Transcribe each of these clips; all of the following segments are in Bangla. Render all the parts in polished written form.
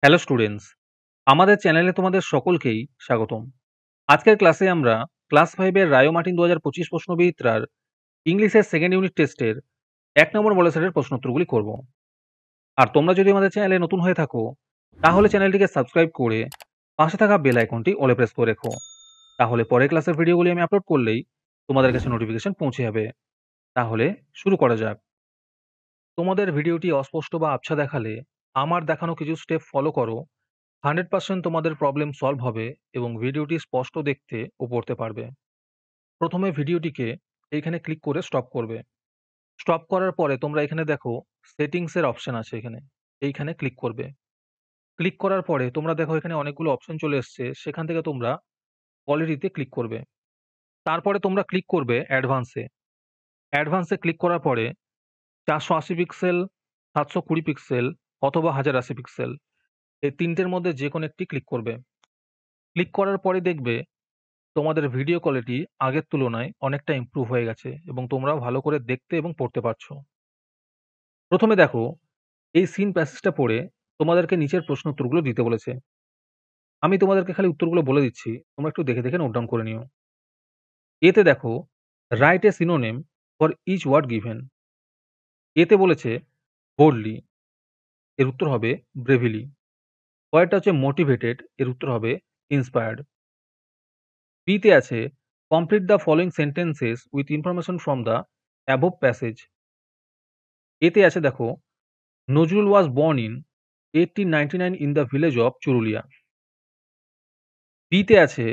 হ্যালো স্টুডেন্টস, আমাদের চ্যানেলে তোমাদের সকলকেই স্বাগতম। আজকের ক্লাসে আমরা ক্লাস 5 এর রায়ো মার্টিন ২০২৫ প্রশ্নবিচিত্রার ইংলিশের সেকেন্ড ইউনিট টেস্টের ১ নম্বর মডেল সেটের প্রশ্নোত্তরগুলি করব। আর তোমরা যদি আমাদের চ্যানেলে নতুন হয়ে থাকো, তাহলে চ্যানেলটিকে সাবস্ক্রাইব করে পাশে থাকা বেল আইকনটি অলে প্রেস করে রেখো। তাহলে পরের ক্লাসের ভিডিওগুলি আমি আপলোড করলেই তোমাদের কাছে নোটিফিকেশন পৌঁছে যাবে। তাহলে শুরু করা যাক। তোমাদের ভিডিওটি অস্পষ্ট বা আবছা দেখালে আমার দেখানো কিছু স্টেপ ফলো করো। 100% তোমাদের প্রবলেম সলভ হবে এবং ভিডিওটি স্পষ্ট দেখতে ও পড়তে পারবে। প্রথমে ভিডিওটিকে এইখানে ক্লিক করে স্টপ করবে। স্টপ করার পরে তোমরা এখানে দেখো সেটিংস এর অপশন আছে এখানে। এইখানে ক্লিক করবে। ক্লিক করার পরে তোমরা দেখো এখানে অনেকগুলো অপশন চলে এসছে। সেখান থেকে তোমরা কোয়ালিটিতে ক্লিক করবে। তারপরে তোমরা ক্লিক করবে অ্যাডভান্সে। অ্যাডভান্সে ক্লিক করার পরে 480 পিক্সেল, 720 পিক্সেল অথবা 1080 পিক্সেল এই তিনটের মধ্যে যে কোনো একটি ক্লিক করবে। ক্লিক করার পরে দেখবে তোমাদের ভিডিও কোয়ালিটি আগের তুলনায় অনেকটা ইমপ্রুভ হয়ে গেছে এবং তোমরাও ভালো করে দেখতে এবং পড়তে পারছো। প্রথমে দেখো এই সিন প্যাসেজটা পড়ে তোমাদেরকে নিচের প্রশ্ন উত্তরগুলো দিতে বলেছে। আমি তোমাদেরকে খালি উত্তরগুলো বলে দিচ্ছি, তোমরা একটু দেখে দেখে নোট ডাউন করে নিও। এতে দেখো write a synonym for each word given. এতে বলেছে বোল্ডলি, এর উত্তর হবে ব্রেভিলি। পরেরটা হচ্ছে মোটিভেটেড, এর উত্তর হবে ইন্সপায়ার্ড। বিতে আছে complete the following sentences with information from the above passage. এতে আছে দেখো Nazrul was born in 1899 in the village of Churulia. বিতে আছে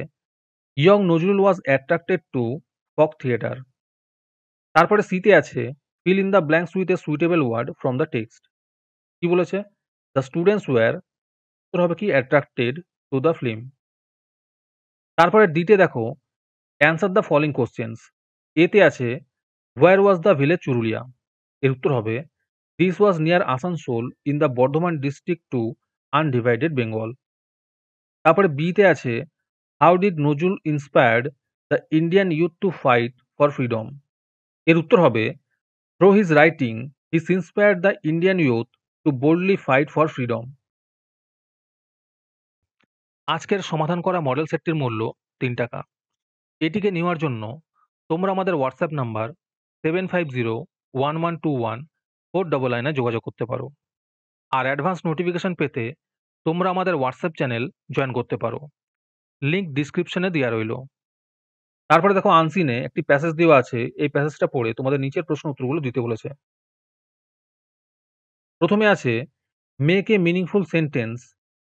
young Nazrul was attracted to folk theatre. তারপরে সিতে আছে fill in the blanks with a suitable word from the text. কি বলেছে? দ্য স্টুডেন্টস ওয়্যার, উত্তর হবে কি অ্যাট্রাক্টেড টু দ্য ফিল্ম। তারপরে ডিতে দেখো অ্যান্সার দ্য ফলোইং কোশ্চেন্স। এতে আছে where was the village Churulia, এর উত্তর হবে this was near Asansol in the Bardhaman district to undivided Bengal. তারপরে বিতে আছে how did Nazrul inspired the Indian youth to fight for freedom, এর উত্তর হবে through his writing his inspired the Indian youth to boldly fight for freedom. আজকের সমাধান করা মডেল সেটটির মূল্য 3 টাকা। এটিকে নেওয়ার জন্য তোমরা আমাদের হোয়াটসঅ্যাপ নাম্বার 7501121499 যোগাযোগ করতে পারো। আর অ্যাডভান্স নোটিফিকেশন পেতে তোমরা আমাদের হোয়াটসঅ্যাপ চ্যানেল জয়েন করতে পারো। লিঙ্ক ডিসক্রিপশনে দেওয়া রইল। তারপরে দেখো আনসিনে একটি প্যাসেজ দেওয়া আছে, এই প্যাসেজটা পড়ে তোমাদের নিচের প্রশ্ন উত্তরগুলো দিতে বলেছে। প্রথমে আছে make a meaningful sentence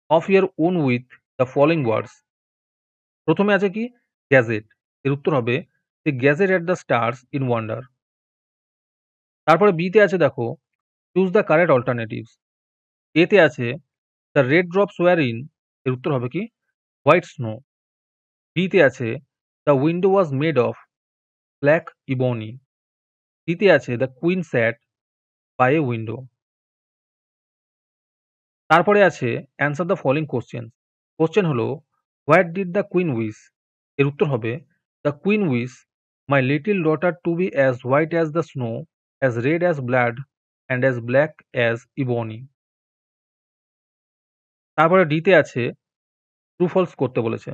of your own with the following words. প্রথমে আছে কি গ্যাজেট, এর উত্তর হবে the gadget at the stars in wonder. তারপরে বিতে আছে দেখো চুজ দ্য কারেক্ট অল্টারনেটিভস। এতে আছে the red drops were in, এর উত্তর হবে কি হোয়াইট স্নো। বিতে আছে the window was made of black ebony. সিতে আছে the queen sat by a window. তারপরে আছে answer the following question. Question হলো what did the queen wish, এর উত্তর হবে the queen wish my little daughter to be as white as the snow, as red as blood and as black as ইবনি। তারপরে ডিতে আছে ট্রু ফলস করতে বলেছে।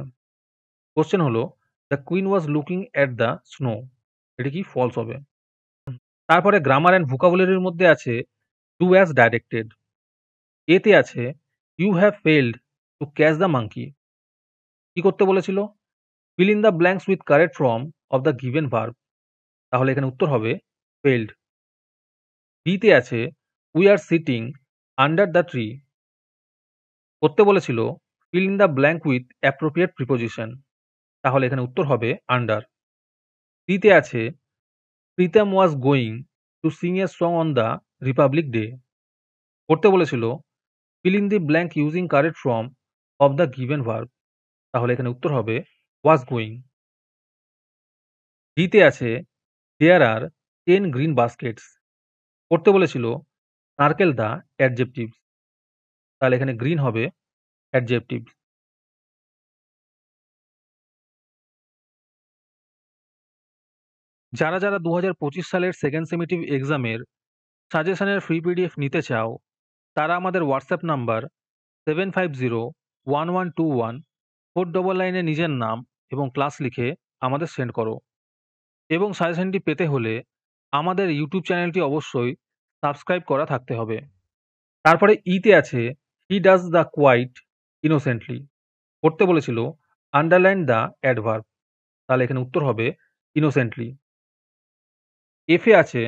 কোশ্চেন হলো the queen was looking at the snow, এটি কি ফলস হবে। তারপরে গ্রামার অ্যান্ড ভোকাবুলারির মধ্যে আছে ডু অ্যাজ ডাইরেক্টেড। এতে আছে you have failed to catch the monkey. কি করতে বলেছিল? Fill in the blanks with correct form of the given verb. তাহলে এখানে উত্তর হবে ফেইলড। ডিতে আছে we are sitting under the tree. করতে বলেছিল fill in the blank with appropriate preposition. তাহলে এখানে উত্তর হবে আন্ডার। সিতে আছে Pritam was going to sing a song on the Republic Day. করতে বলেছিল fill in the blank using correct form of the given verb. তাহলে এখানে উত্তর হবে ওয়াজ গোয়িং। ডিতে আছে দেয়ার আর 10 গ্রিন বাস্কেটস। করতে বলেছিল সার্কেল দ্য অ্যাডজেক্টিভস। তাহলে এখানে গ্রিন হবে অ্যাডজেক্টিভ। যারা যারা 2025 সালের সেকেন্ড সেমিটিভ এক্সামের সাজেশনের ফ্রি পিডিএফ নিতে চাও, তারা আমাদের হোয়াটসঅ্যাপ নাম্বার 75011121 499 নিজের নাম এবং ক্লাস লিখে আমাদের সেন্ড করো। এবং সাজেশনটি পেতে হলে আমাদের ইউটিউব চ্যানেলটি অবশ্যই সাবস্ক্রাইব করা থাকতে হবে। তারপরে তে আছে he does the quite innocently. করতে বলেছিল আন্ডারলাইন দ্য অ্যাডভার্ব। তাহলে এখানে উত্তর হবে ইনোসেন্টলি। এ আছে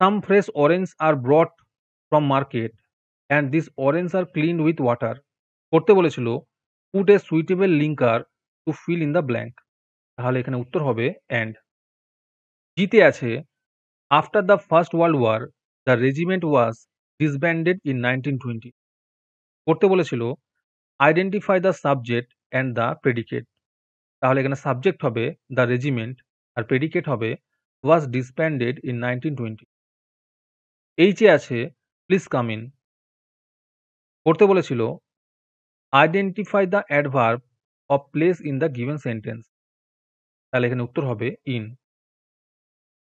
some fresh orange are brought from market and this orange are cleaned with water. করতে বলেছিল put a suitable linker to fill in the blank. তাহলে এখানে উত্তর হবে অ্যান্ড। জিতে আছে after the first world war the regiment was disbanded in 1920। করতে বলেছিল identify the subject and the predicate. তাহলে এখানে সাবজেক্ট হবে দ্য রেজিমেন্ট আর প্রেডিকেট হবে ওয়াজ ডিসব্যান্ডেড ইন 1920। আছে প্লিজ কাম ইন। করতে বলেছিল identify the adverb of place in the given sentence. তাহলে এখানে উত্তর হবে ইন।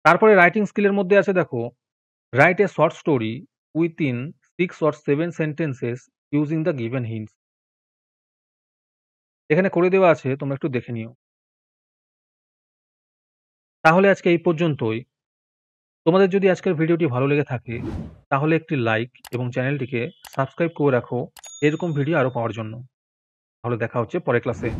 তারপরে রাইটিং স্কিলের মধ্যে আছে দেখো write a short story within 6 or 7 sentences using the given hints. এখানে করে দেওয়া আছে, তোমরা একটু দেখে নিও। তাহলে আজকে এই পর্যন্তই। তোমাদের যদি আজকের ভিডিওটি ভালো লেগে থাকে তাহলে একটি লাইক এবং চ্যানেলটিকে সাবস্ক্রাইব করে রাখো এরকম ভিডিও আরও পাওয়ার জন্য। তাহলে দেখা হচ্ছে পরের ক্লাসে।